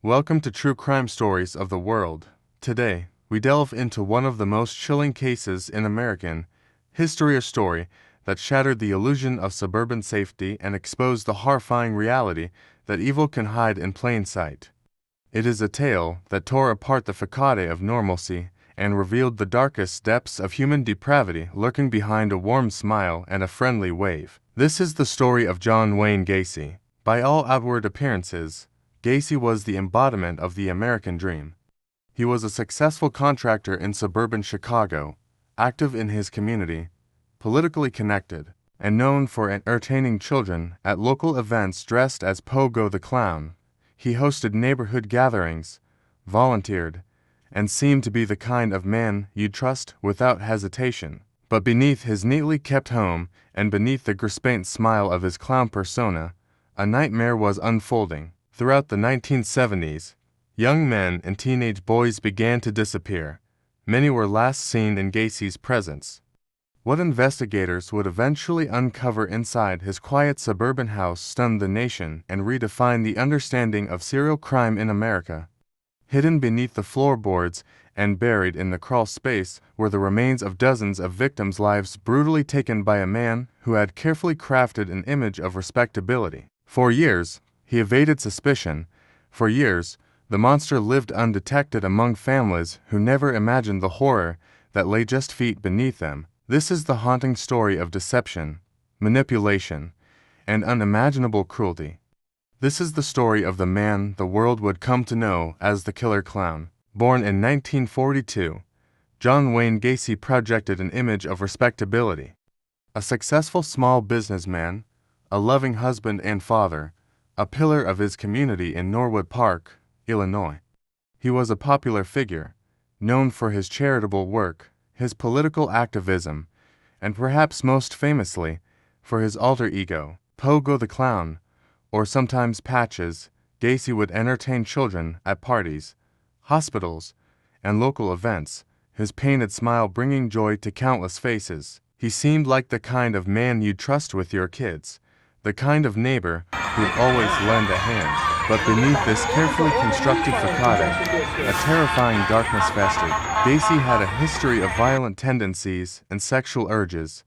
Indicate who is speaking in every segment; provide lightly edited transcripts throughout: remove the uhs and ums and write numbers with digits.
Speaker 1: Welcome to True Crime Stories of the World. Today, we delve into one of the most chilling cases in American history, a story that shattered the illusion of suburban safety and exposed the horrifying reality that evil can hide in plain sight. It is a tale that tore apart the facade of normalcy and revealed the darkest depths of human depravity lurking behind a warm smile and a friendly wave. This is the story of John Wayne Gacy. By all outward appearances, Gacy was the embodiment of the American dream. He was a successful contractor in suburban Chicago, active in his community, politically connected, and known for entertaining children at local events dressed as Pogo the Clown. He hosted neighborhood gatherings, volunteered, and seemed to be the kind of man you'd trust without hesitation. But beneath his neatly kept home and beneath the grimace smile of his clown persona, a nightmare was unfolding. Throughout the 1970s, young men and teenage boys began to disappear. Many were last seen in Gacy's presence. What investigators would eventually uncover inside his quiet suburban house stunned the nation and redefined the understanding of serial crime in America. Hidden beneath the floorboards and buried in the crawl space were the remains of dozens of victims' lives brutally taken by a man who had carefully crafted an image of respectability. For years, he evaded suspicion. For years, the monster lived undetected among families who never imagined the horror that lay just feet beneath them. This is the haunting story of deception, manipulation, and unimaginable cruelty. This is the story of the man the world would come to know as the Killer Clown. Born in 1942, John Wayne Gacy projected an image of respectability. A successful small businessman, a loving husband and father, a pillar of his community in Norwood Park, Illinois. He was a popular figure, known for his charitable work, his political activism, and perhaps most famously, for his alter ego, Pogo the Clown, or sometimes Patches. Gacy would entertain children at parties, hospitals, and local events, his painted smile bringing joy to countless faces. He seemed like the kind of man you'd trust with your kids, the kind of neighbor who'd always lend a hand. But beneath this carefully constructed facade, a terrifying darkness festered. Gacy had a history of violent tendencies and sexual urges,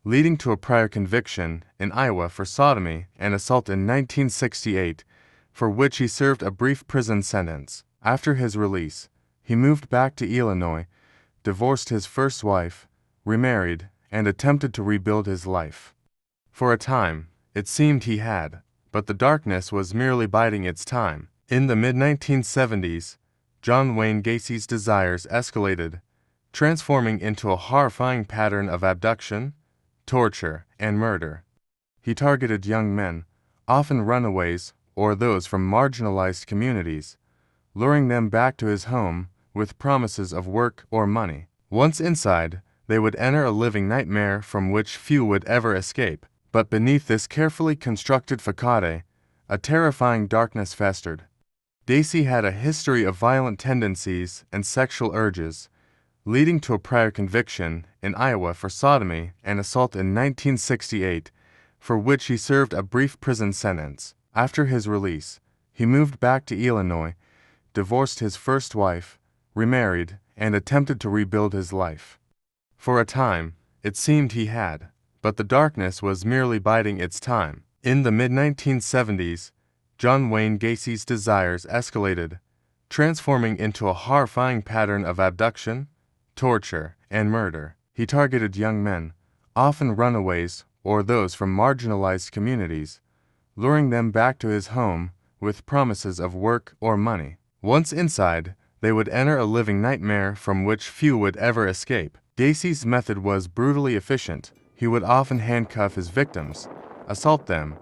Speaker 1: leading to a prior conviction in Iowa for sodomy and assault in 1968, for which he served a brief prison sentence. After his release, he moved back to Illinois, divorced his first wife, remarried, and attempted to rebuild his life. For a time, it seemed he had, but the darkness was merely biding its time. In the mid-1970s, John Wayne Gacy's desires escalated, transforming into a horrifying pattern of abduction, torture, and murder. He targeted young men, often runaways or those from marginalized communities, luring them back to his home with promises of work or money. Once inside, they would enter a living nightmare from which few would ever escape. But beneath this carefully constructed facade, a terrifying darkness festered. Gacy had a history of violent tendencies and sexual urges, leading to a prior conviction in Iowa for sodomy and assault in 1968, for which he served a brief prison sentence. After his release, he moved back to Illinois, divorced his first wife, remarried, and attempted to rebuild his life. For a time, it seemed he had, but the darkness was merely biding its time. In the mid-1970s, John Wayne Gacy's desires escalated, transforming into a horrifying pattern of abduction, torture, and murder. He targeted young men, often runaways or those from marginalized communities, luring them back to his home with promises of work or money. Once inside, they would enter a living nightmare from which few would ever escape. Gacy's method was brutally efficient. He would often handcuff his victims, assault them,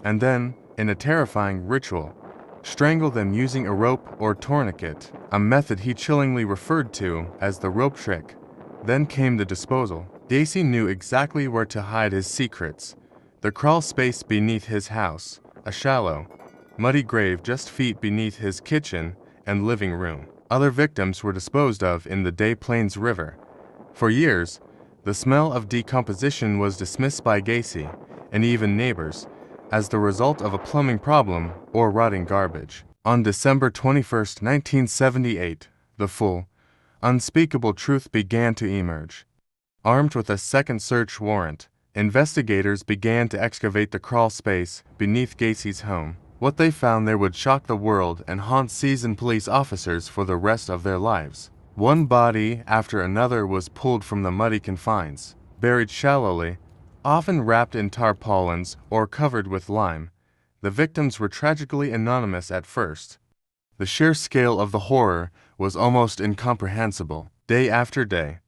Speaker 1: and then, in a terrifying ritual, strangle them using a rope or tourniquet, a method he chillingly referred to as the rope trick. Then came the disposal. Gacy knew exactly where to hide his secrets: the crawl space beneath his house, a shallow, muddy grave just feet beneath his kitchen and living room. Other victims were disposed of in the Des Plaines River. For years, the smell of decomposition was dismissed by Gacy and even neighbors as the result of a plumbing problem or rotting garbage. On December 21, 1978, the full, unspeakable truth began to emerge. Armed with a second search warrant, investigators began to excavate the crawl space beneath Gacy's home. What they found there would shock the world and haunt seasoned police officers for the rest of their lives. One body after another was pulled from the muddy confines, buried shallowly, often wrapped in tarpaulins or covered with lime. The victims were tragically anonymous at first. The sheer scale of the horror was almost incomprehensible. Day after day,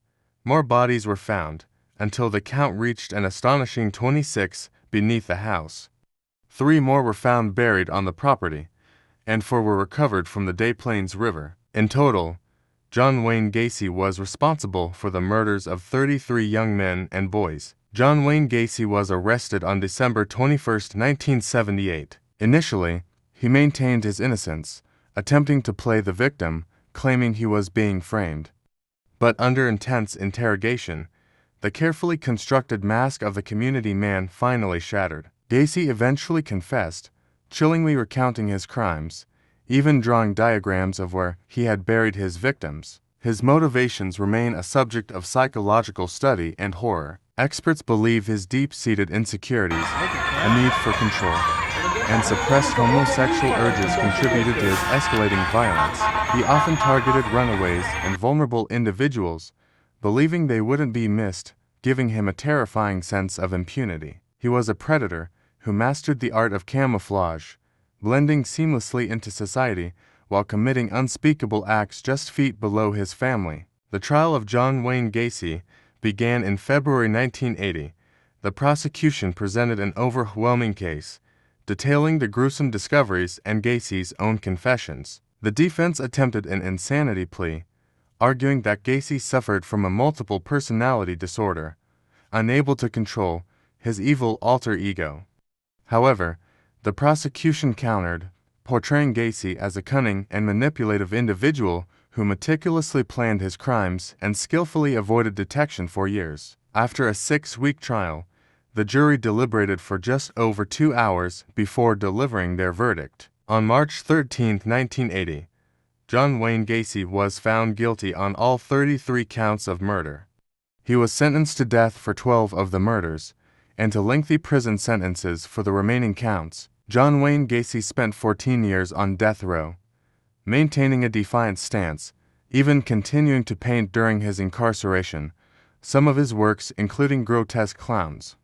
Speaker 1: more bodies were found, until the count reached an astonishing 26 beneath the house. 3 more were found buried on the property, and 4 were recovered from the Des Plaines River. In total, John Wayne Gacy was responsible for the murders of 33 young men and boys. John Wayne Gacy was arrested on December 21, 1978. Initially, he maintained his innocence, attempting to play the victim, claiming he was being framed. But under intense interrogation, the carefully constructed mask of the community man finally shattered. Gacy eventually confessed, chillingly recounting his crimes, even drawing diagrams of where he had buried his victims. His motivations remain a subject of psychological study and horror. Experts believe his deep-seated insecurities, a need for control, and suppressed homosexual urges contributed to his escalating violence. He often targeted runaways and vulnerable individuals, believing they wouldn't be missed, giving him a terrifying sense of impunity. He was a predator who mastered the art of camouflage, blending seamlessly into society while committing unspeakable acts just feet below his family. The trial of John Wayne Gacy began in February 1980. The prosecution presented an overwhelming case, detailing the gruesome discoveries and Gacy's own confessions. The defense attempted an insanity plea, arguing that Gacy suffered from a multiple personality disorder, unable to control his evil alter ego. However, the prosecution countered, portraying Gacy as a cunning and manipulative individual who meticulously planned his crimes and skillfully avoided detection for years. After a 6-week trial, the jury deliberated for just over 2 hours before delivering their verdict. On March 13, 1980, John Wayne Gacy was found guilty on all 33 counts of murder. He was sentenced to death for 12 of the murders, and to lengthy prison sentences for the remaining counts. John Wayne Gacy spent 14 years on death row, maintaining a defiant stance, even continuing to paint during his incarceration, some of his works including grotesque clowns.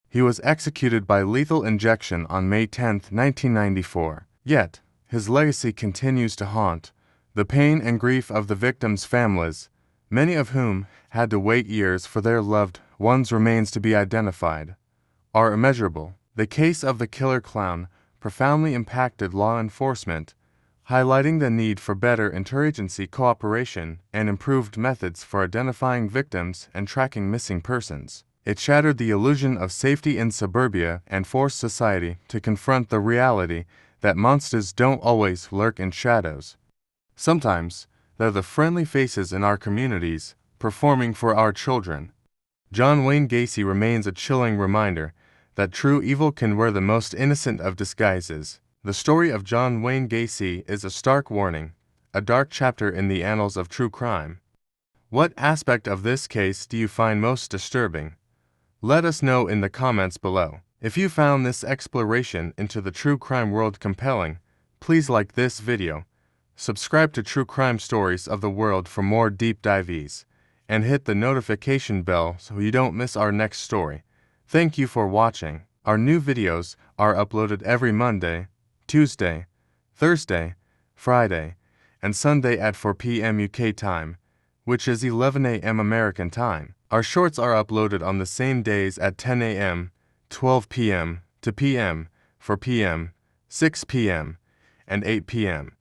Speaker 1: He was executed by lethal injection on May 10, 1994. Yet, his legacy continues to haunt the pain and grief of the victims' families, many of whom had to wait years for their loved ones' remains to be identified, are immeasurable. The case of the killer clown profoundly impacted law enforcement, highlighting the need for better interagency cooperation and improved methods for identifying victims and tracking missing persons. It shattered the illusion of safety in suburbia and forced society to confront the reality that monsters don't always lurk in shadows. Sometimes, they're the friendly faces in our communities, performing for our children. John Wayne Gacy remains a chilling reminder that true evil can wear the most innocent of disguises. The story of John Wayne Gacy is a stark warning, a dark chapter in the annals of true crime. What aspect of this case do you find most disturbing? Let us know in the comments below. If you found this exploration into the true crime world compelling, please like this video, subscribe to True Crime Stories of the World for more deep dives, and hit the notification bell so you don't miss our next story. Thank you for watching. Our new videos are uploaded every Monday, Tuesday, Thursday, Friday, and Sunday at 4 p.m. UK time, which is 11 a.m. American time. Our shorts are uploaded on the same days at 10 a.m., 12 p.m., 2 p.m., 4 p.m., 6 p.m., and 8 p.m.